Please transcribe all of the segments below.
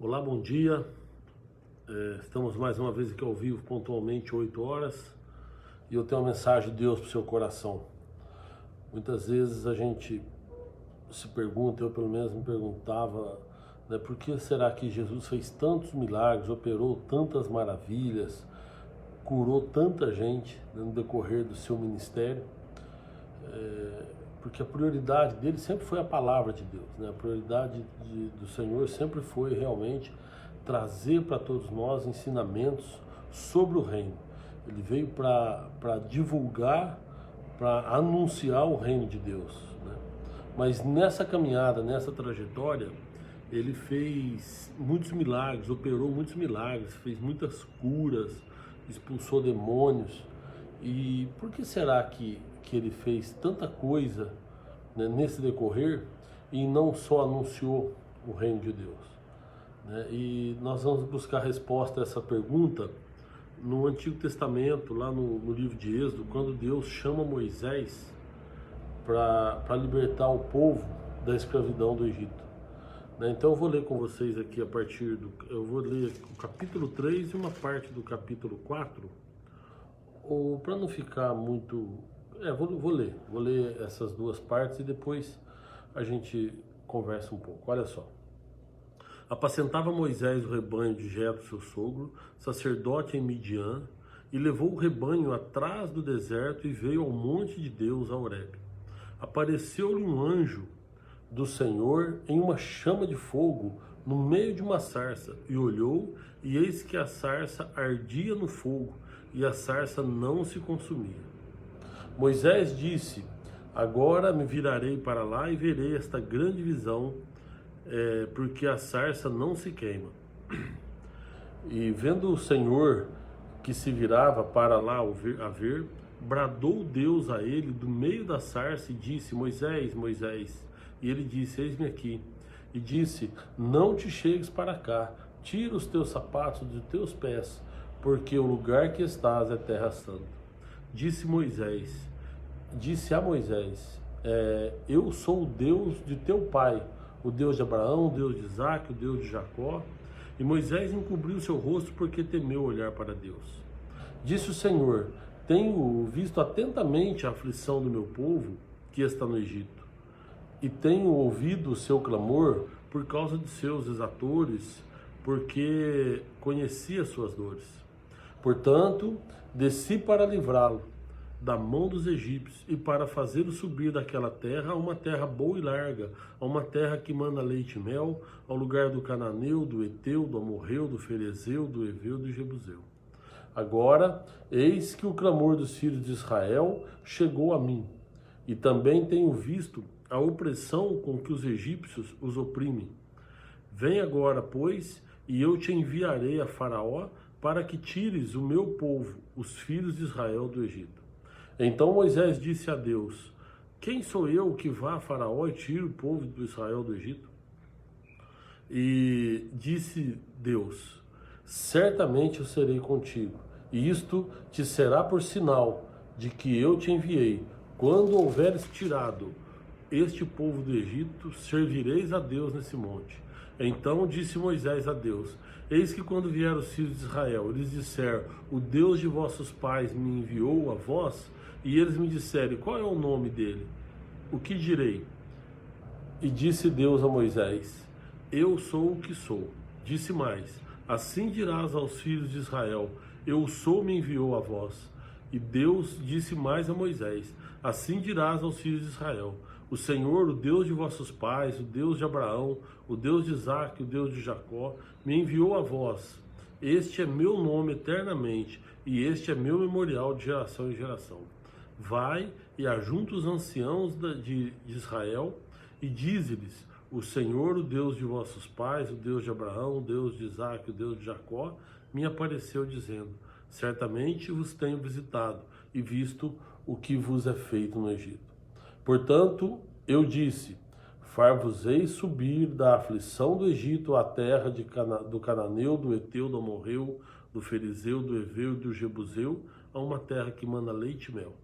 Olá, bom dia. Estamos mais uma vez aqui ao vivo, pontualmente 8 horas. E eu tenho uma mensagem de Deus para o seu coração. Muitas vezes a gente se pergunta, eu pelo menos me perguntava, né, por que será que Jesus fez tantos milagres, operou tantas maravilhas, curou tanta gente, né, no decorrer do seu ministério? Porque a prioridade dele sempre foi a palavra de Deus, né? A prioridade do Senhor sempre foi realmente trazer para todos nós ensinamentos sobre o reino. Ele veio para divulgar, para anunciar o reino de Deus, né? Mas nessa caminhada, nessa trajetória, ele fez muitos milagres, operou muitos milagres, fez muitas curas, expulsou demônios. E por que será que ele fez tanta coisa, né, nesse decorrer e não só anunciou o reino de Deus, né? E nós vamos buscar resposta a essa pergunta no Antigo Testamento, lá no livro de Êxodo, quando Deus chama Moisés para libertar o povo da escravidão do Egito, né? Então eu vou ler com vocês aqui eu vou ler o capítulo 3 e uma parte do capítulo 4, ou para não ficar muito... vou ler essas duas partes e depois a gente conversa um pouco. Olha só. Apacentava Moisés o rebanho de Jetro, seu sogro, sacerdote em Midian, e levou o rebanho atrás do deserto e veio ao monte de Deus, a Horebe. Apareceu-lhe um anjo do Senhor em uma chama de fogo no meio de uma sarça, e olhou, e eis que a sarça ardia no fogo, e a sarça não se consumia. Moisés disse: agora me virarei para lá e verei esta grande visão, porque a sarça não se queima. E vendo o Senhor que se virava para lá a ver, bradou Deus a ele do meio da sarça e disse: Moisés, Moisés. E ele disse: eis-me aqui. E disse: não te chegues para cá, tira os teus sapatos dos teus pés, porque o lugar que estás é terra santa. Disse a Moisés: eu sou o Deus de teu pai, o Deus de Abraão, o Deus de Isaque, o Deus de Jacó. E Moisés encobriu seu rosto porque temeu olhar para Deus. Disse o Senhor: tenho visto atentamente a aflição do meu povo que está no Egito, e tenho ouvido o seu clamor por causa de seus exatores, porque conheci as suas dores. Portanto, desci para livrá-lo da mão dos egípcios e para fazê-lo subir daquela terra a uma terra boa e larga, a uma terra que mana leite e mel, ao lugar do cananeu, do eteu, do amorreu, do ferezeu, do heveu e do jebuseu. Agora, eis que o clamor dos filhos de Israel chegou a mim, e também tenho visto a opressão com que os egípcios os oprimem. Vem agora, pois, e eu te enviarei a Faraó para que tires o meu povo, os filhos de Israel, do Egito. Então Moisés disse a Deus: quem sou eu que vá a Faraó e tire o povo de Israel do Egito? E disse Deus: certamente eu serei contigo, e isto te será por sinal de que eu te enviei. Quando houveres tirado este povo do Egito, servireis a Deus nesse monte. Então disse Moisés a Deus: eis que quando vieram os filhos de Israel, eles disseram: o Deus de vossos pais me enviou a vós, e eles me disseram: qual é o nome dele? O que direi? E disse Deus a Moisés: eu sou o que sou. Disse mais: assim dirás aos filhos de Israel: eu sou, me enviou a vós. E Deus disse mais a Moisés: assim dirás aos filhos de Israel: o Senhor, o Deus de vossos pais, o Deus de Abraão, o Deus de Isaque, o Deus de Jacó, me enviou a vós. Este é meu nome eternamente, e este é meu memorial de geração em geração. Vai e ajunta os anciãos de Israel e dize-lhes: o Senhor, o Deus de vossos pais, o Deus de Abraão, o Deus de Isaque, o Deus de Jacó, me apareceu dizendo: certamente vos tenho visitado e visto o que vos é feito no Egito. Portanto, eu disse: far-vos-ei subir da aflição do Egito à terra do cananeu, do eteu, do amorreu, do ferezeu, do heveu e do jebuseu, a uma terra que mana leite e mel.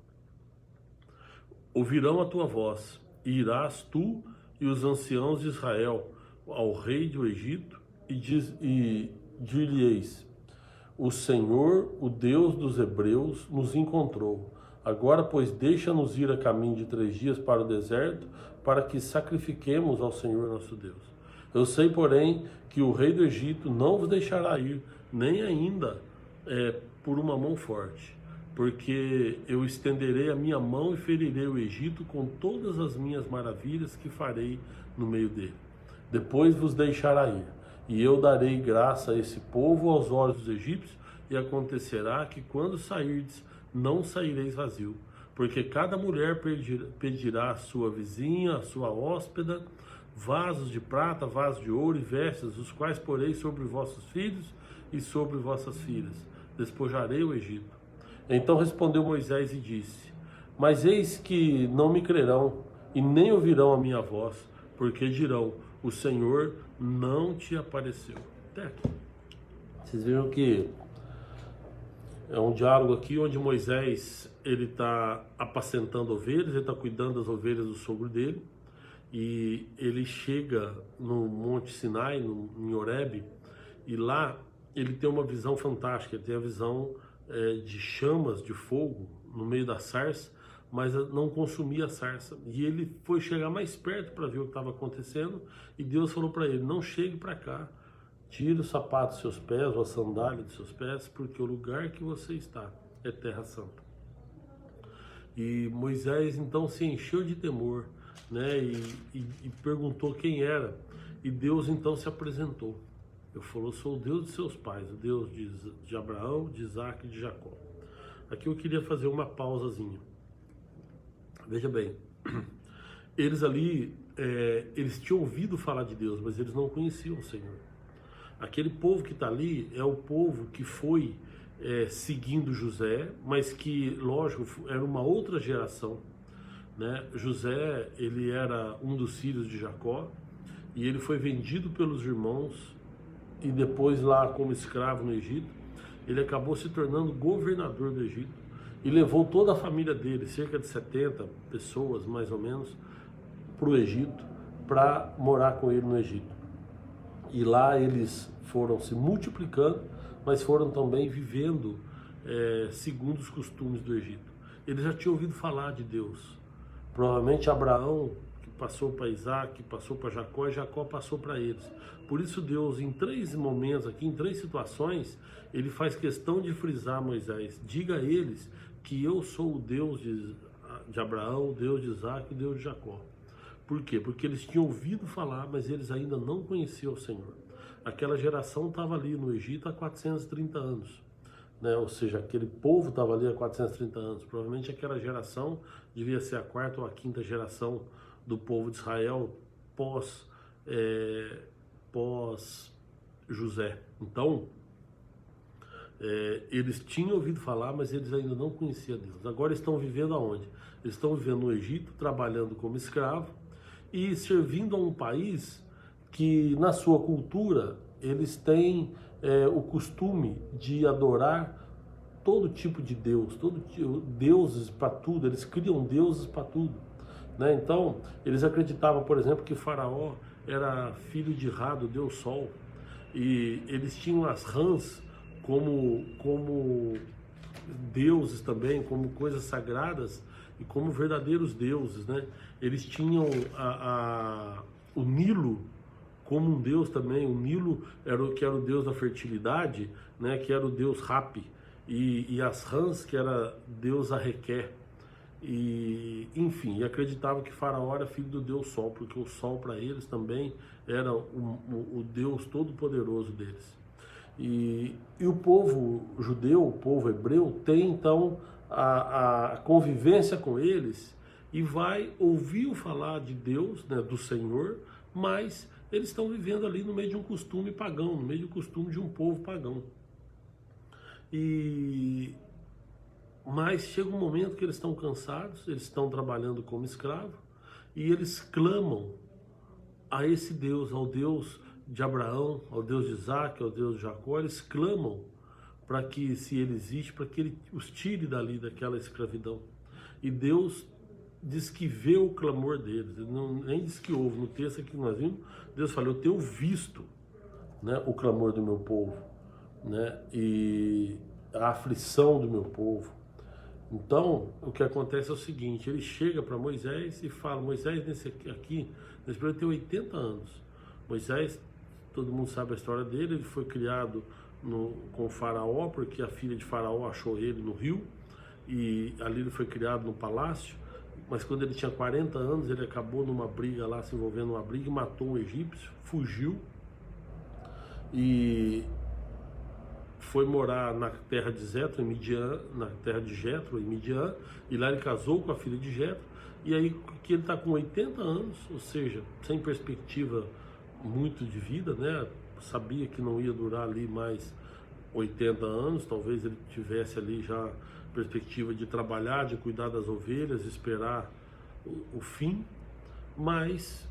Ouvirão a tua voz, e irás tu e os anciãos de Israel ao rei do Egito, e dir-lhe-eis: o Senhor, o Deus dos hebreus, nos encontrou. Agora, pois, deixa-nos ir a caminho de 3 dias para o deserto, para que sacrifiquemos ao Senhor nosso Deus. Eu sei, porém, que o rei do Egito não vos deixará ir, nem ainda por uma mão forte, porque eu estenderei a minha mão e ferirei o Egito com todas as minhas maravilhas que farei no meio dele. Depois vos deixará ir, e eu darei graça a esse povo aos olhos dos egípcios, e acontecerá que quando sairdes, não saireis vazio, porque cada mulher pedirá à sua vizinha, à sua hóspeda, vasos de prata, vasos de ouro e vestes, os quais porei sobre vossos filhos e sobre vossas filhas. Despojarei o Egito. Então respondeu Moisés e disse: mas eis que não me crerão, e nem ouvirão a minha voz, porque dirão: o Senhor não te apareceu. Até aqui. Vocês viram que é um diálogo aqui onde Moisés ele está apacentando ovelhas, ele está cuidando das ovelhas do sogro dele, e ele chega no Monte Sinai, em Horebe, e lá ele tem uma visão fantástica. Ele tem a visão de chamas de fogo no meio da sarça, mas não consumia a sarça. E ele foi chegar mais perto para ver o que estava acontecendo, e Deus falou para ele: não chegue para cá, tire o sapato dos seus pés, ou a sandália dos seus pés, porque o lugar que você está é terra santa. E Moisés então se encheu de temor, né, e perguntou quem era, e Deus então se apresentou. Ele falou: sou o Deus de seus pais, o Deus de Abraão, de Isaac e de Jacó. Aqui eu queria fazer uma pausazinha. Veja bem, eles ali, eles tinham ouvido falar de Deus, mas eles não conheciam o Senhor. Aquele povo que está ali é o povo que foi seguindo José, mas que, lógico, era uma outra geração, né? José, ele era um dos filhos de Jacó, e ele foi vendido pelos irmãos, e depois lá como escravo no Egito, ele acabou se tornando governador do Egito, e levou toda a família dele, cerca de 70 pessoas mais ou menos, para o Egito, para morar com ele no Egito. E lá eles foram se multiplicando, mas foram também vivendo segundo os costumes do Egito. Eles já tinham ouvido falar de Deus. Provavelmente Abraão, que passou para Isaac, que passou para Jacó, e Jacó passou para eles. Por isso Deus, em 3 momentos aqui, em 3 situações, ele faz questão de frisar Moisés: diga a eles que eu sou o Deus de Abraão, o Deus de Isaac e o Deus de Jacó. Por quê? Porque eles tinham ouvido falar, mas eles ainda não conheciam o Senhor. Aquela geração estava ali no Egito há 430 anos. Né? Ou seja, aquele povo estava ali há 430 anos. Provavelmente aquela geração devia ser a 4ª ou a 5ª geração do povo de Israel pós José. Então, eles tinham ouvido falar, mas eles ainda não conheciam Deus. Agora estão vivendo aonde? Eles estão vivendo no Egito, trabalhando como escravo e servindo a um país que, na sua cultura, eles têm o costume de adorar todo tipo de Deus, deuses para tudo. Eles criam deuses para tudo, né? Então, eles acreditavam, por exemplo, que Faraó era filho de Ra, do Deus Sol, e eles tinham as rãs como deuses também, como coisas sagradas e como verdadeiros deuses, né? Eles tinham o Nilo como um deus também. O Nilo era o deus da fertilidade, né? Que era o deus Rapi, e as rãs, que era deus Arrequé. E, enfim, acreditavam que Faraó era filho do Deus Sol, porque o Sol para eles também era o Deus todo-poderoso deles. E o povo judeu, o povo hebreu, tem então a convivência com eles e vai ouvir falar de Deus, né, do Senhor, mas eles estão vivendo ali no meio de um costume pagão, no meio do costume de um povo pagão. Mas chega um momento que eles estão cansados, eles estão trabalhando como escravo, e eles clamam a esse Deus, ao Deus de Abraão, ao Deus de Isaac, ao Deus de Jacó. Eles clamam para que, se ele existe, para que ele os tire dali daquela escravidão. E Deus diz que vê o clamor deles. Ele nem diz que ouve. No texto aqui que nós vimos, Deus fala: eu tenho visto né, o clamor do meu povo, né, e a aflição do meu povo. Então, o que acontece é o seguinte, ele chega para Moisés e fala, Moisés, nesse período tem 80 anos. Moisés, todo mundo sabe a história dele, ele foi criado com o faraó, porque a filha de faraó achou ele no rio, e ali ele foi criado no palácio, mas quando ele tinha 40 anos, ele acabou numa briga lá, se envolvendo numa briga, e matou um egípcio, fugiu, e foi morar na terra de Jetro, em Midian, na terra de Jetro, em Midian, e lá ele casou com a filha de Jetro, e aí que ele está com 80 anos, ou seja, sem perspectiva muito de vida, né? Sabia que não ia durar ali mais 80 anos, talvez ele tivesse ali já perspectiva de trabalhar, de cuidar das ovelhas, esperar o fim, mas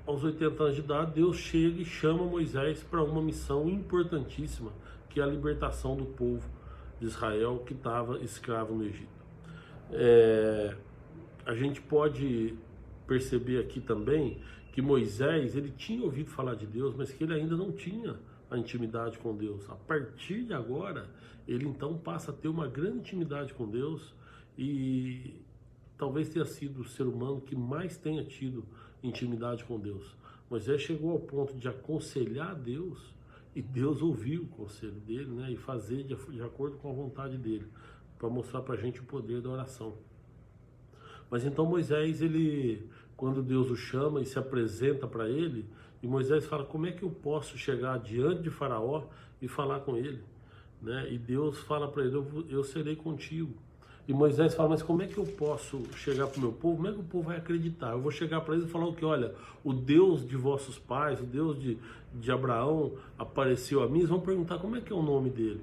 aos 80 anos de idade, Deus chega e chama Moisés para uma missão importantíssima, que é a libertação do povo de Israel que estava escravo no Egito. A gente pode perceber aqui também que Moisés, ele tinha ouvido falar de Deus, mas que ele ainda não tinha a intimidade com Deus. A partir de agora, ele então passa a ter uma grande intimidade com Deus, e talvez tenha sido o ser humano que mais tenha tido intimidade com Deus. Moisés chegou ao ponto de aconselhar Deus, e Deus ouviu o conselho dele, né, e fazer de acordo com a vontade dele, para mostrar para a gente o poder da oração. Mas então Moisés, quando Deus o chama e se apresenta para ele, e Moisés fala, como é que eu posso chegar diante de Faraó e falar com ele? Né? E Deus fala para ele, eu serei contigo. E Moisés fala, mas como é que eu posso chegar para o meu povo? Como é que o povo vai acreditar? Eu vou chegar para eles e falar o que? Olha, o Deus de vossos pais, o Deus de Abraão apareceu a mim. Eles vão perguntar como é que é o nome dele.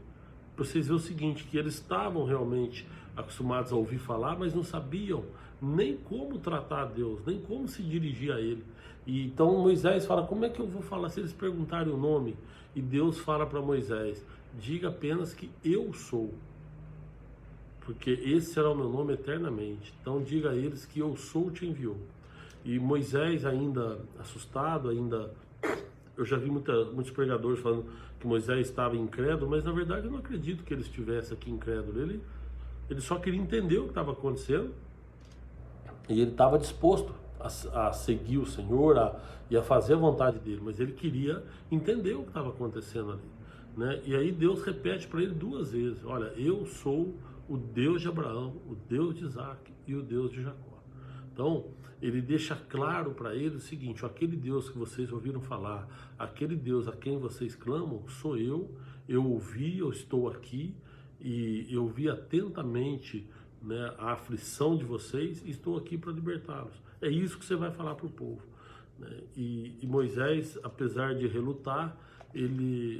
Para vocês verem o seguinte, que eles estavam realmente acostumados a ouvir falar, mas não sabiam nem como tratar a Deus, nem como se dirigir a ele. E então Moisés fala, como é que eu vou falar se eles perguntarem o nome? E Deus fala para Moisés, diga apenas que eu sou, porque esse será o meu nome eternamente. Então diga a eles que eu sou te enviou. E Moisés, ainda assustado, eu já vi muitos pregadores falando que Moisés estava incrédulo, mas na verdade eu não acredito que ele estivesse aqui incrédulo. Ele só queria entender o que estava acontecendo, e ele estava disposto a seguir o Senhor e a fazer a vontade dele, mas ele queria entender o que estava acontecendo ali, né? E aí Deus repete para ele 2 vezes, olha, eu sou o Deus de Abraão, o Deus de Isaac e o Deus de Jacó. Então, ele deixa claro para ele o seguinte, aquele Deus que vocês ouviram falar, aquele Deus a quem vocês clamam, sou eu ouvi, eu estou aqui, e eu vi atentamente, né, a aflição de vocês, e estou aqui para libertá-los. É isso que você vai falar para o povo, né? E Moisés, apesar de relutar,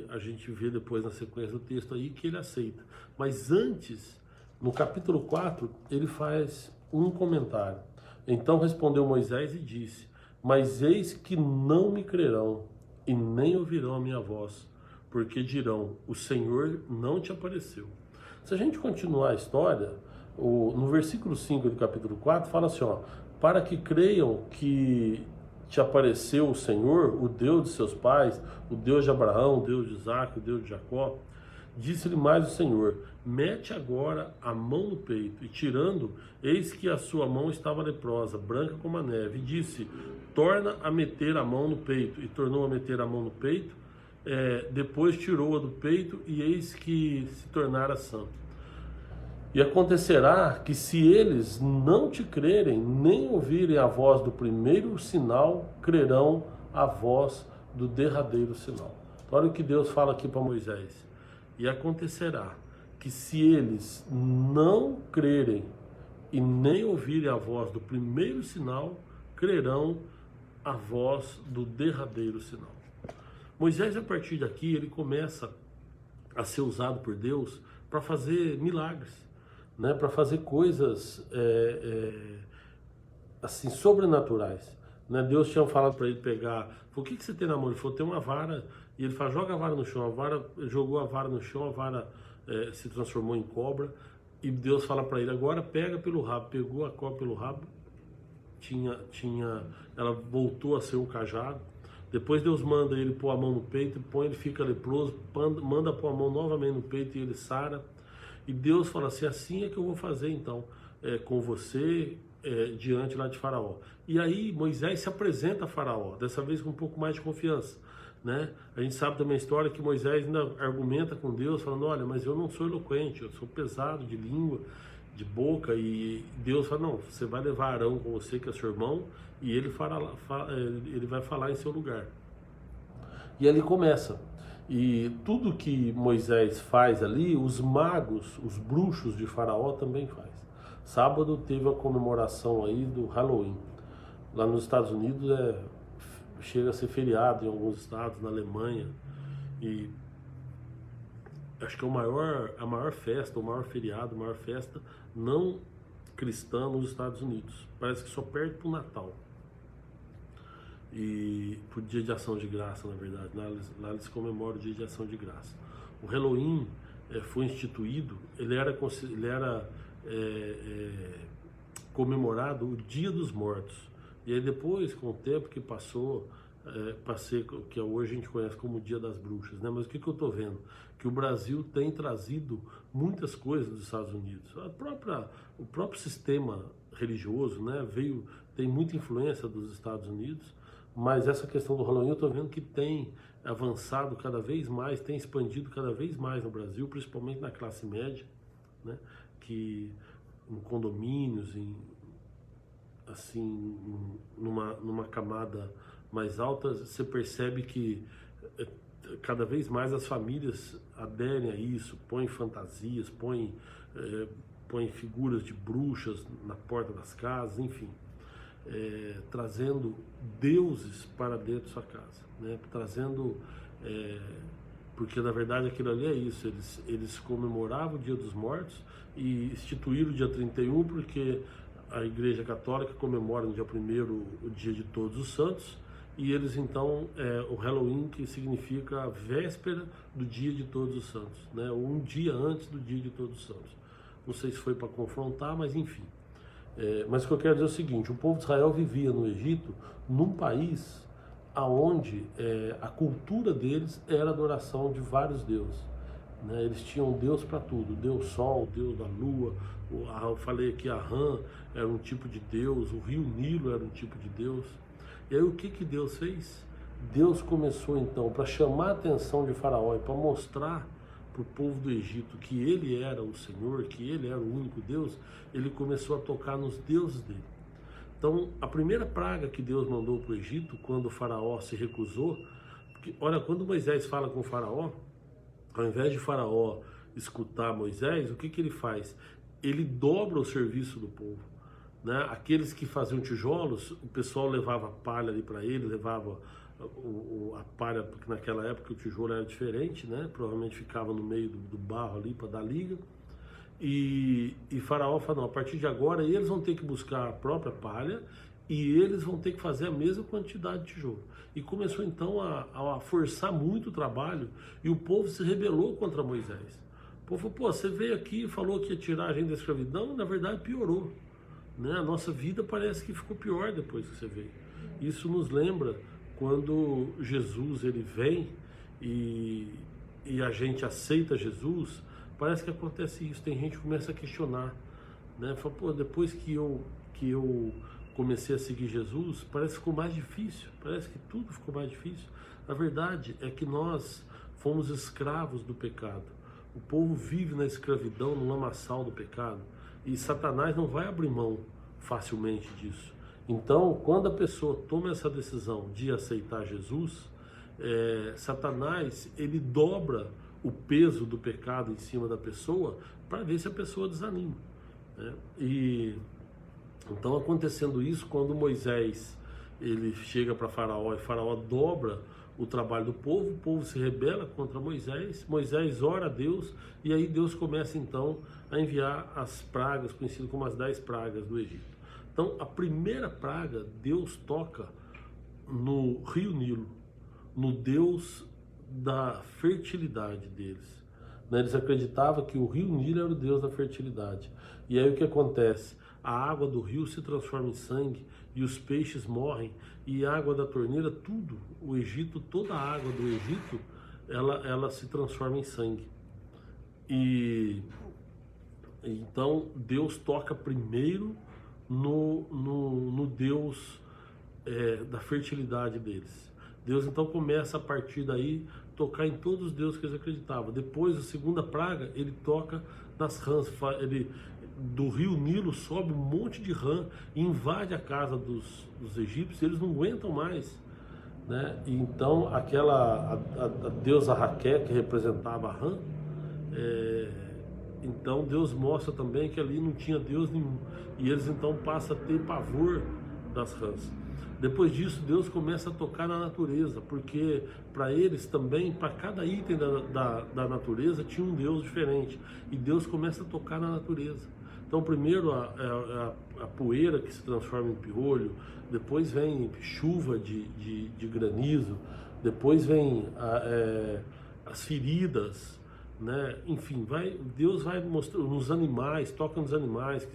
a gente vê depois na sequência do texto aí que ele aceita. Mas antes, no capítulo 4, ele faz um comentário. Então respondeu Moisés e disse, mas eis que não me crerão e nem ouvirão a minha voz, porque dirão, o Senhor não te apareceu. Se a gente continuar a história, no versículo 5 do capítulo 4, fala assim, ó, para que creiam que te apareceu o Senhor, o Deus de seus pais, o Deus de Abraão, o Deus de Isaac, o Deus de Jacó, disse-lhe mais o Senhor, mete agora a mão no peito, e tirando, eis que a sua mão estava leprosa, branca como a neve, e disse, torna a meter a mão no peito, e tornou a meter a mão no peito, depois tirou-a do peito, e eis que se tornara sã. E acontecerá que se eles não te crerem, nem ouvirem a voz do primeiro sinal, crerão a voz do derradeiro sinal. Então, olha o que Deus fala aqui para Moisés. E acontecerá que se eles não crerem e nem ouvirem a voz do primeiro sinal, crerão a voz do derradeiro sinal. Moisés, a partir daqui, ele começa a ser usado por Deus para fazer milagres, né, para fazer coisas assim, sobrenaturais, né? Deus tinha falado para ele pegar, o que você tem na mão? Ele falou, tem uma vara, e ele fala, joga a vara no chão, jogou a vara no chão, a vara se transformou em cobra, e Deus fala para ele, agora pega pelo rabo, pegou a cobra pelo rabo, ela voltou a ser um cajado, Depois Deus manda ele pôr a mão no peito, põe, ele fica leproso, manda pôr a mão novamente no peito e ele sara. E Deus fala assim, assim é que eu vou fazer então com você diante lá de Faraó. E aí Moisés se apresenta a Faraó, dessa vez com um pouco mais de confiança. Né? A gente sabe também a história que Moisés ainda argumenta com Deus, falando, olha, mas eu não sou eloquente, eu sou pesado de língua, de boca, e Deus fala, não, você vai levar Arão com você, que é seu irmão, e ele vai falar em seu lugar. E ali começa. E tudo que Moisés faz ali, os magos, os bruxos de Faraó também faz. Sábado teve a comemoração aí do Halloween. Lá nos Estados Unidos chega a ser feriado em alguns estados, na Alemanha, e acho que é a maior festa, o maior feriado, a maior festa não cristã nos Estados Unidos. Parece que só perde para o Natal. E por Dia de Ação de Graça, na verdade. Lá eles comemoram o Dia de Ação de Graça. O Halloween foi instituído, ele era comemorado o Dia dos Mortos. E aí depois, com o tempo que passou, para ser que hoje a gente conhece como o Dia das Bruxas, né? Mas o que eu estou vendo? Que o Brasil tem trazido muitas coisas dos Estados Unidos. O próprio sistema religioso, né, tem muita influência dos Estados Unidos, mas essa questão do Halloween eu estou vendo que tem avançado cada vez mais, tem expandido cada vez mais no Brasil, principalmente na classe média, né, que em condomínios, numa camada mais alta, você percebe que cada vez mais as famílias aderem a isso, põem fantasias, põem figuras de bruxas na porta das casas, enfim, trazendo deuses para dentro da sua casa, né? Porque na verdade aquilo ali é isso, eles comemoravam o Dia dos Mortos e instituíram o dia 31 porque a Igreja Católica comemora no dia 1º o Dia de Todos os Santos, e eles então, o Halloween, que significa a véspera do Dia de Todos os Santos, né? Ou um dia antes do Dia de Todos os Santos. Não sei se foi para confrontar, mas enfim. Mas o que eu quero dizer é o seguinte, o povo de Israel vivia no Egito, num país onde a cultura deles era a adoração de vários deuses. Né? Eles tinham Deus para tudo, Deus Sol, Deus da Lua, eu falei aqui, Arã era um tipo de Deus, o rio Nilo era um tipo de Deus. E aí o que Deus fez? Deus começou então, para chamar a atenção de Faraó e para mostrar para o povo do Egito que ele era o Senhor, que ele era o único Deus, ele começou a tocar nos deuses dele. Então, a primeira praga que Deus mandou para o Egito, quando o Faraó se recusou, porque, olha, quando Moisés fala com o Faraó, ao invés de Faraó escutar Moisés, o que ele faz? Ele dobra o serviço do povo. Né? Aqueles que faziam tijolos, o pessoal levava palha ali para ele, levava a palha, porque naquela época o tijolo era diferente, né? Provavelmente ficava no meio do barro ali para dar liga. E Faraó falou, não, a partir de agora eles vão ter que buscar a própria palha e eles vão ter que fazer a mesma quantidade de tijolo. E começou então a forçar muito o trabalho, e o povo se rebelou contra Moisés. O povo falou, pô, você veio aqui e falou que ia tirar a gente da escravidão, na verdade piorou. Né? A nossa vida parece que ficou pior depois que você veio. Isso nos lembra quando Jesus ele vem e a gente aceita Jesus, parece que acontece isso. Tem gente que começa a questionar, né? Fala, pô, depois que eu comecei a seguir Jesus, parece que ficou mais difícil, parece que tudo ficou mais difícil. A verdade é que nós fomos escravos do pecado. O povo vive na escravidão, no lamaçal do pecado. E Satanás não vai abrir mão facilmente disso. Então, quando a pessoa toma essa decisão de aceitar Jesus, Satanás, ele dobra o peso do pecado em cima da pessoa para ver se a pessoa desanima. Né? E então, acontecendo isso, quando Moisés ele chega para Faraó e Faraó dobra o trabalho do povo, o povo se rebela contra Moisés, Moisés ora a Deus, e aí Deus começa então a enviar as pragas, conhecidas como as 10 pragas do Egito. Então, a primeira praga, Deus toca no rio Nilo, no Deus da fertilidade deles. Né? Eles acreditavam que o rio Nilo era o Deus da fertilidade. E aí o que acontece? a água do rio se transforma em sangue e os peixes morrem, e a água da torneira, tudo, o Egito, toda a água do Egito, ela se transforma em sangue. E então Deus toca primeiro no Deus da fertilidade deles. Deus então começa a partir daí tocar em todos os deuses que eles acreditavam. Depois, a segunda praga, ele toca nas rãs. Do rio Nilo sobe um monte de rã e invade a casa dos egípcios. Eles não aguentam mais, né? E então a deusa Raquel, que representava a rã, então Deus mostra também que ali não tinha Deus nenhum, e eles então passam a ter pavor das rãs. Depois disso, Deus começa a tocar na natureza, porque para eles também, para cada item da natureza, tinha um Deus diferente. E Deus começa a tocar na natureza. Então, primeiro a poeira que se transforma em piolho, depois vem chuva de granizo, depois vem as feridas, né? Enfim, Deus vai mostrando nos animais, toca nos animais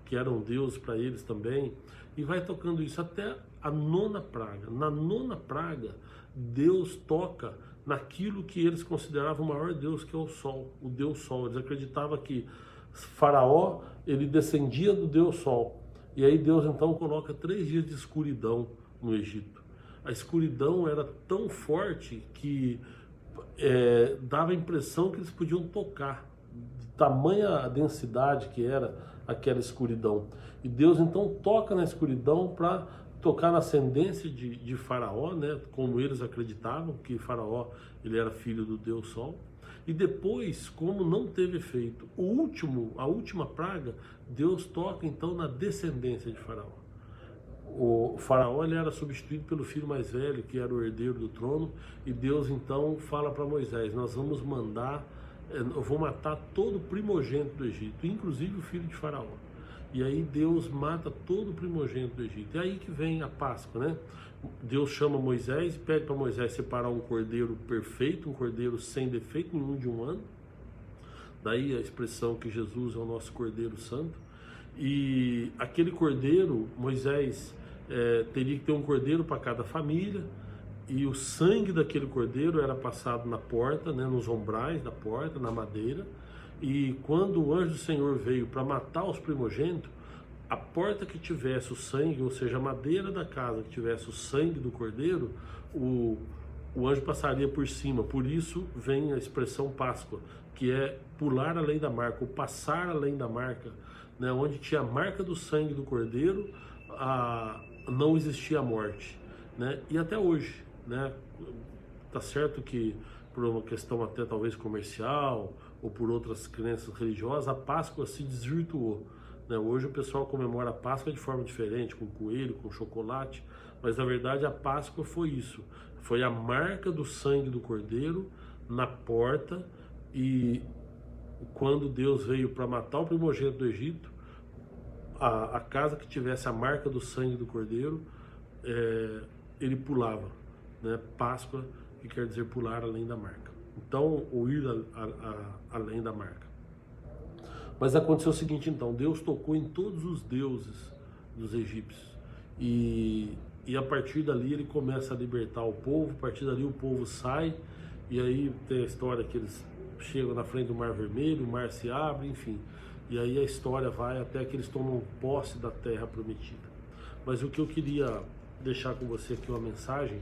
que eram Deus para eles também, e vai tocando isso até a nona praga. Na nona praga, Deus toca naquilo que eles consideravam o maior Deus, que é o Sol, o Deus Sol. Eles acreditavam que Faraó, ele descendia do Deus Sol. E aí Deus então coloca 3 dias de escuridão no Egito. A escuridão era tão forte que dava a impressão que eles podiam tocar, de tamanha densidade que era aquela escuridão. E Deus então toca na escuridão para tocar na ascendência de Faraó, né? Como eles acreditavam que Faraó ele era filho do Deus Sol. E depois, como não teve efeito, a última praga, Deus toca então na descendência de Faraó. O Faraó ele era substituído pelo filho mais velho, que era o herdeiro do trono, e Deus então fala para Moisés: nós vamos eu vou matar todo o primogênito do Egito, inclusive o filho de Faraó. E aí Deus mata todo o primogênito do Egito. É aí que vem a Páscoa, né? Deus chama Moisés e pede para Moisés separar um cordeiro perfeito, um cordeiro sem defeito nenhum de 1 ano. Daí a expressão que Jesus é o nosso Cordeiro Santo. E aquele cordeiro, Moisés teria que ter um cordeiro para cada família, e o sangue daquele cordeiro era passado na porta, né, nos ombrais da porta, na madeira. E quando o anjo do Senhor veio para matar os primogênitos, a porta que tivesse o sangue, ou seja, a madeira da casa que tivesse o sangue do cordeiro, o anjo passaria por cima. Por isso vem a expressão Páscoa, que é pular além da marca, ou passar além da marca, né? Onde tinha a marca do sangue do cordeiro, não existia a morte, né? E até hoje, né? Tá certo que por uma questão até talvez comercial ou por outras crenças religiosas, a Páscoa se desvirtuou, né? Hoje o pessoal comemora a Páscoa de forma diferente, com coelho, com chocolate, mas na verdade a Páscoa foi isso, foi a marca do sangue do cordeiro na porta. E quando Deus veio para matar o primogênito do Egito, a casa que tivesse a marca do sangue do cordeiro, ele pulava, né? Páscoa, que quer dizer pular além da marca. Então, ou ir além da marca. Mas aconteceu o seguinte, então, Deus tocou em todos os deuses dos egípcios. E a partir dali ele começa a libertar o povo, a partir dali o povo sai, e aí tem a história que eles chegam na frente do Mar Vermelho, o mar se abre, enfim. E aí a história vai até que eles tomam posse da terra prometida. Mas o que eu queria deixar com você aqui uma mensagem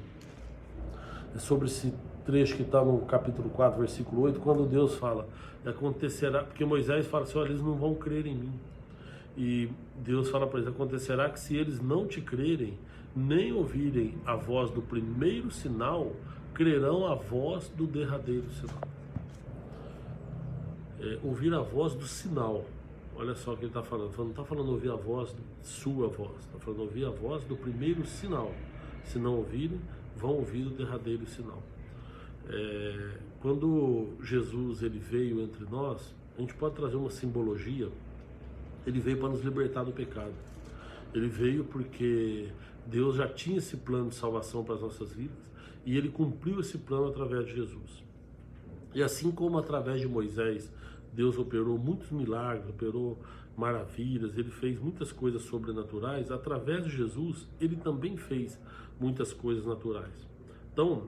é sobre esse trecho que está no capítulo 4, versículo 8, quando Deus fala, acontecerá, porque Moisés fala assim, olha, eles não vão crer em mim. E Deus fala para eles, acontecerá que se eles não te crerem, nem ouvirem a voz do primeiro sinal, crerão a voz do derradeiro sinal. Ouvir a voz do sinal. Olha só o que ele está falando. Não está falando ouvir a voz, sua voz. Está falando ouvir a voz do primeiro sinal. Se não ouvirem, vão ouvir o derradeiro sinal. Quando Jesus ele veio entre nós, a gente pode trazer uma simbologia. Ele veio para nos libertar do pecado. Ele veio porque Deus já tinha esse plano de salvação para as nossas vidas, e ele cumpriu esse plano através de Jesus. E assim como através de Moisés Deus operou muitos milagres, operou maravilhas, ele fez muitas coisas sobrenaturais. Através de Jesus, ele também fez muitas coisas naturais. Então,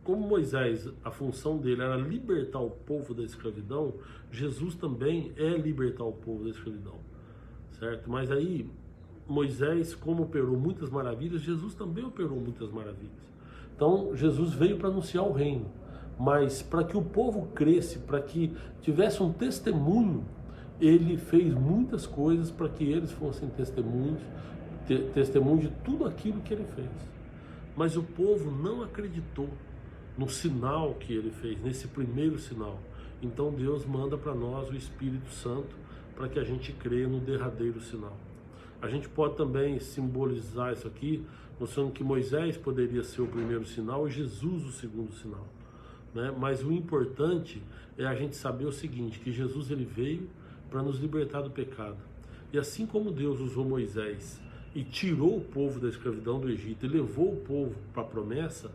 como Moisés, a função dele era libertar o povo da escravidão, Jesus também é libertar o povo da escravidão, certo? Mas aí, Moisés, como operou muitas maravilhas, Jesus também operou muitas maravilhas. Então, Jesus veio para anunciar o reino, mas para que o povo cresce, para que tivesse um testemunho, ele fez muitas coisas para que eles fossem testemunho de tudo aquilo que ele fez. Mas o povo não acreditou no sinal que ele fez, nesse primeiro sinal. Então Deus manda para nós o Espírito Santo para que a gente creia no derradeiro sinal. A gente pode também simbolizar isso aqui, mostrando que Moisés poderia ser o primeiro sinal e Jesus o segundo sinal, né? Mas o importante é a gente saber o seguinte, que Jesus ele veio para nos libertar do pecado. E assim como Deus usou Moisés e tirou o povo da escravidão do Egito e levou o povo para a promessa,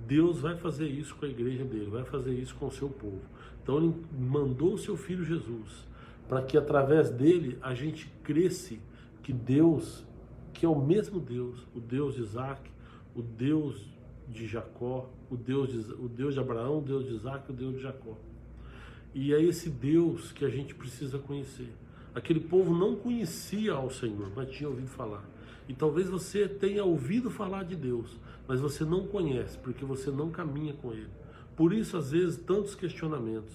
Deus vai fazer isso com a igreja dele, vai fazer isso com o seu povo. Então ele mandou o seu filho Jesus, para que através dele a gente cresce que Deus, que é o mesmo Deus, o Deus de Isaac, o Deus de Jacó, o Deus de Abraão, o Deus de Isaac, o Deus de Jacó. E é esse Deus que a gente precisa conhecer. Aquele povo não conhecia ao Senhor, mas tinha ouvido falar. E talvez você tenha ouvido falar de Deus, mas você não conhece, porque você não caminha com Ele. Por isso, às vezes, tantos questionamentos.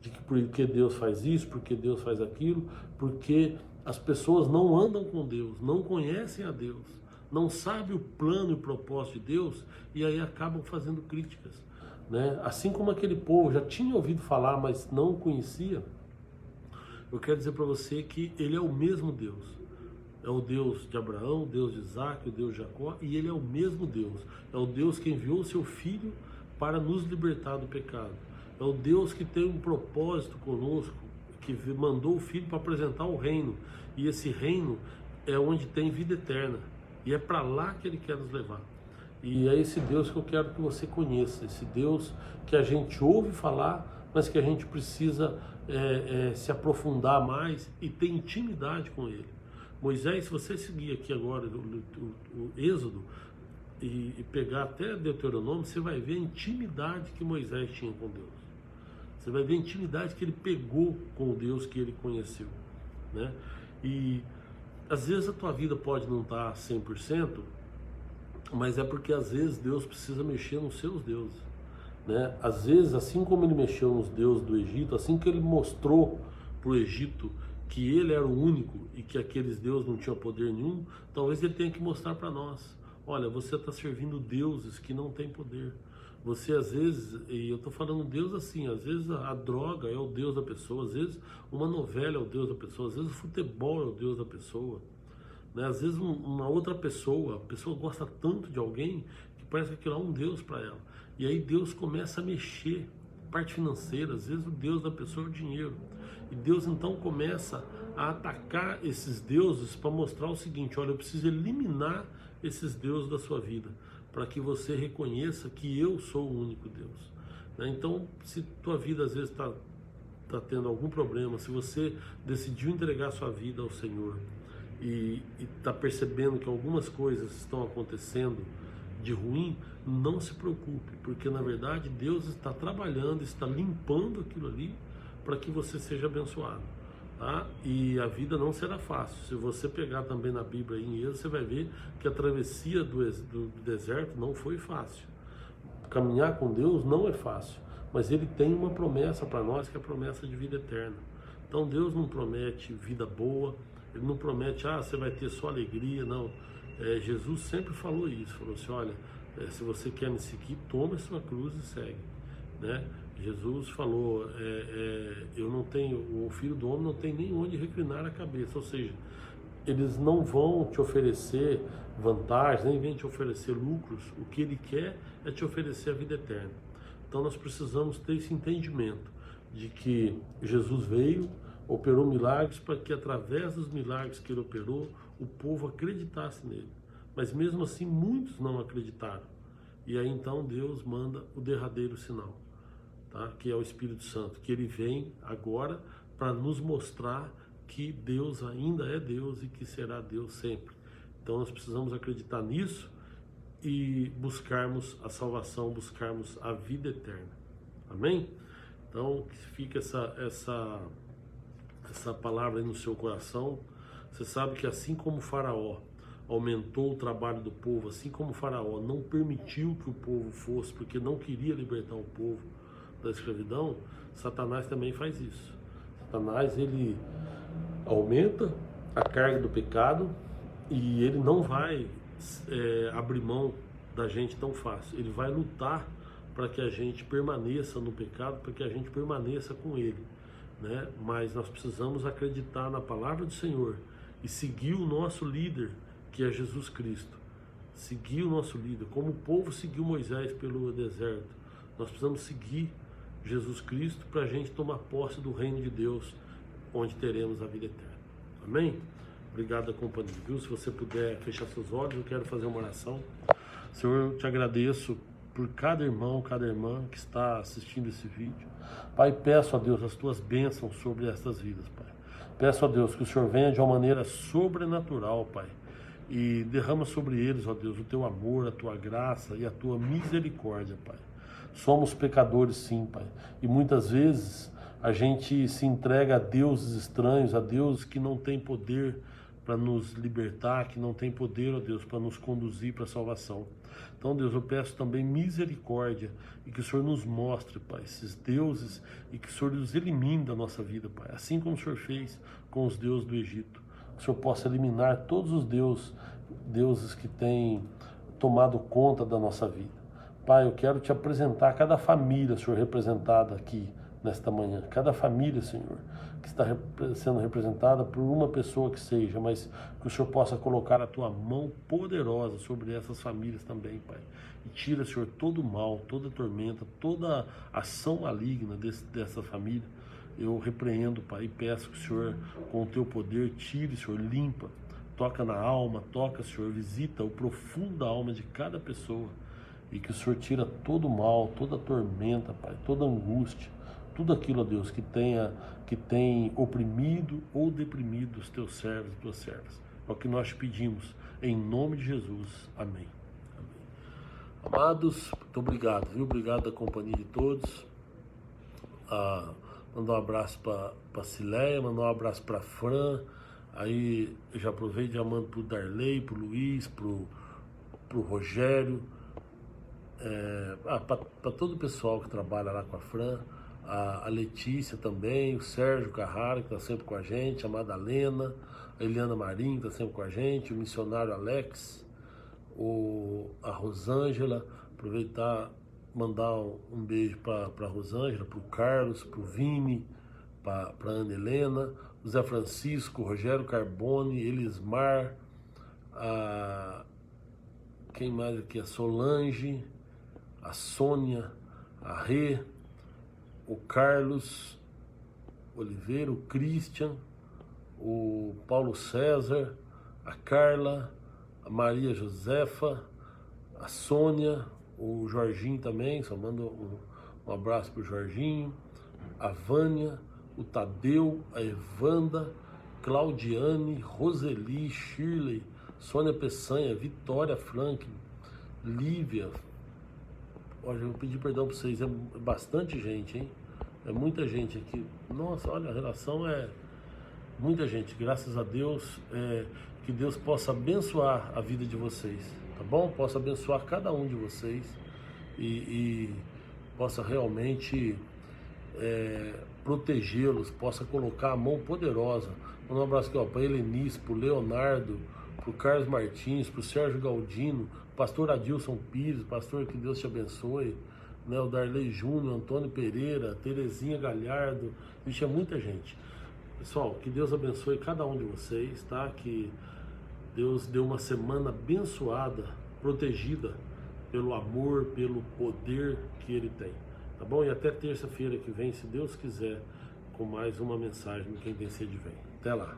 De que por que Deus faz isso, por que Deus faz aquilo, porque as pessoas não andam com Deus, não conhecem a Deus, não sabem o plano e o propósito de Deus, e aí acabam fazendo críticas, né? Assim como aquele povo já tinha ouvido falar, mas não conhecia, eu quero dizer para você que Ele é o mesmo Deus. É o Deus de Abraão, o Deus de Isaac, o Deus de Jacó, e Ele é o mesmo Deus. É o Deus que enviou o seu Filho para nos libertar do pecado. É o Deus que tem um propósito conosco, que mandou o Filho para apresentar o reino. E esse reino é onde tem vida eterna. E é para lá que Ele quer nos levar. E é esse Deus que eu quero que você conheça. Esse Deus que a gente ouve falar, mas que a gente precisa se aprofundar mais e ter intimidade com Ele. Moisés, se você seguir aqui agora o Êxodo e pegar até Deuteronômio, você vai ver a intimidade que Moisés tinha com Deus. Você vai ver a intimidade que ele pegou com o Deus que ele conheceu, né? E às vezes a tua vida pode não estar 100%, mas é porque às vezes Deus precisa mexer nos seus deuses, né? Às vezes, assim como ele mexeu nos deuses do Egito, assim que ele mostrou para o Egito que ele era o único e que aqueles deuses não tinham poder nenhum, talvez ele tenha que mostrar para nós: olha, você está servindo deuses que não têm poder. Você às vezes, e eu estou falando Deus assim, às vezes a droga é o Deus da pessoa, às vezes uma novela é o Deus da pessoa, às vezes o futebol é o Deus da pessoa, né? Às vezes uma outra pessoa, a pessoa gosta tanto de alguém que parece que aquilo é um Deus para ela. E aí Deus começa a mexer, parte financeira, às vezes o Deus da pessoa é o dinheiro. E Deus então começa a atacar esses deuses para mostrar o seguinte: olha, eu preciso eliminar esses deuses da sua vida, para que você reconheça que eu sou o único Deus, né? Então, se tua vida às vezes está tendo algum problema, se você decidiu entregar sua vida ao Senhor e está percebendo que algumas coisas estão acontecendo de ruim, não se preocupe, porque na verdade Deus está trabalhando, está limpando aquilo ali para que você seja abençoado, tá? E a vida não será fácil. Se você pegar também na Bíblia em Êxodo, você vai ver que a travessia do deserto não foi fácil. Caminhar com Deus não é fácil, mas Ele tem uma promessa para nós, que é a promessa de vida eterna. Então Deus não promete vida boa, Ele não promete, você vai ter só alegria, não. Jesus sempre falou isso, falou assim: olha, se você quer me seguir, toma a sua cruz e segue, né? Jesus falou, eu não tenho, o Filho do Homem não tem nem onde reclinar a cabeça, ou seja, eles não vão te oferecer vantagens, nem vêm te oferecer lucros. O que Ele quer é te oferecer a vida eterna. Então nós precisamos ter esse entendimento de que Jesus veio, operou milagres para que através dos milagres que Ele operou, o povo acreditasse nele. Mas mesmo assim muitos não acreditaram. E aí então Deus manda o derradeiro sinal, tá? Que é o Espírito Santo, que Ele vem agora para nos mostrar que Deus ainda é Deus e que será Deus sempre. Então nós precisamos acreditar nisso e buscarmos a salvação, buscarmos a vida eterna. Amém? Então que fique essa palavra aí no seu coração. Você sabe que assim como o Faraó aumentou o trabalho do povo, assim como o Faraó não permitiu que o povo fosse, porque não queria libertar o povo da escravidão, Satanás também faz isso. Satanás, ele aumenta a carga do pecado e ele não vai abrir mão da gente tão fácil. Ele vai lutar para que a gente permaneça no pecado, para que a gente permaneça com ele, né? Mas nós precisamos acreditar na palavra do Senhor e seguir o nosso líder, que é Jesus Cristo. Seguir o nosso líder, como o povo seguiu Moisés pelo deserto. Nós precisamos seguir Jesus Cristo para a gente tomar posse do reino de Deus, onde teremos a vida eterna. Amém? Obrigado a companhia, viu? Se você puder fechar seus olhos, eu quero fazer uma oração. Senhor, eu te agradeço por cada irmão, cada irmã que está assistindo esse vídeo. Pai, peço a Deus as tuas bênçãos sobre estas vidas, Pai. Peço a Deus que o Senhor venha de uma maneira sobrenatural, Pai, e derrama sobre eles, ó Deus, o teu amor, a tua graça e a tua misericórdia, Pai. Somos pecadores, sim, Pai, e muitas vezes a gente se entrega a deuses estranhos, a deuses que não têm poder para nos libertar, que não têm poder, ó Deus, para nos conduzir para a salvação. Então, Deus, eu peço também misericórdia e que o Senhor nos mostre, Pai, esses deuses e que o Senhor os elimine da nossa vida, Pai, assim como o Senhor fez com os deuses do Egito. Que o Senhor possa eliminar todos os deuses que têm tomado conta da nossa vida. Pai, eu quero te apresentar cada família, Senhor, representada aqui nesta manhã. Cada família, Senhor, que está sendo representada por uma pessoa que seja, mas que o Senhor possa colocar a tua mão poderosa sobre essas famílias também, Pai. E tira, Senhor, todo o mal, toda tormenta, toda ação maligna dessa família. Eu repreendo, Pai, e peço que o Senhor, com o teu poder, tire, Senhor, limpa, toca na alma, toca, Senhor, visita o profundo da alma de cada pessoa. E que o Senhor tira todo o mal, toda a tormenta, Pai, toda a angústia, tudo aquilo, ó Deus, que tem oprimido ou deprimido os teus servos e tuas servas. É o que nós te pedimos, em nome de Jesus. Amém. Amém. Amados, muito obrigado, viu? Obrigado da companhia de todos. Mandar um abraço para Cileia, mandar um abraço para Fran. Aí eu já aproveito, já mando para o Darley, para o Luiz, para o Rogério. Para todo o pessoal que trabalha lá com a Fran, a Letícia também, o Sérgio Carrara, que está sempre com a gente, a Madalena, a Eliana Marim, que está sempre com a gente, o missionário Alex, a Rosângela. Aproveitar, mandar um beijo para a Rosângela, para o Carlos, para o Vini, para a Ana Helena, o Zé Francisco, o Rogério Carbone, Elismar, quem mais aqui? A Solange, a Sônia, a Rê, o Carlos Oliveira, o Christian, o Paulo César, a Carla, a Maria Josefa, a Sônia, o Jorginho também, só mando um abraço para o Jorginho, a Vânia, o Tadeu, a Evanda, Claudiane, Roseli, Shirley, Sônia Peçanha, Vitória Franklin, Lívia. Olha, eu vou pedir perdão para vocês, é bastante gente, hein? É muita gente aqui. Nossa, olha, a relação é muita gente. Graças a Deus, que Deus possa abençoar a vida de vocês, tá bom? Possa abençoar cada um de vocês e possa realmente protegê-los, possa colocar a mão poderosa. Um abraço aqui para Helenice, para o Leonardo, para o Carlos Martins, para o Sérgio Galdino, pastor Adilson Pires, pastor, que Deus te abençoe, né? O Darley Júnior, Antônio Pereira, Terezinha Galhardo, isso é muita gente. Pessoal, que Deus abençoe cada um de vocês, tá? Que Deus dê uma semana abençoada, protegida pelo amor, pelo poder que Ele tem, tá bom? E até terça-feira que vem, se Deus quiser, com mais uma mensagem do Quem Tem Sede Vem. Até lá!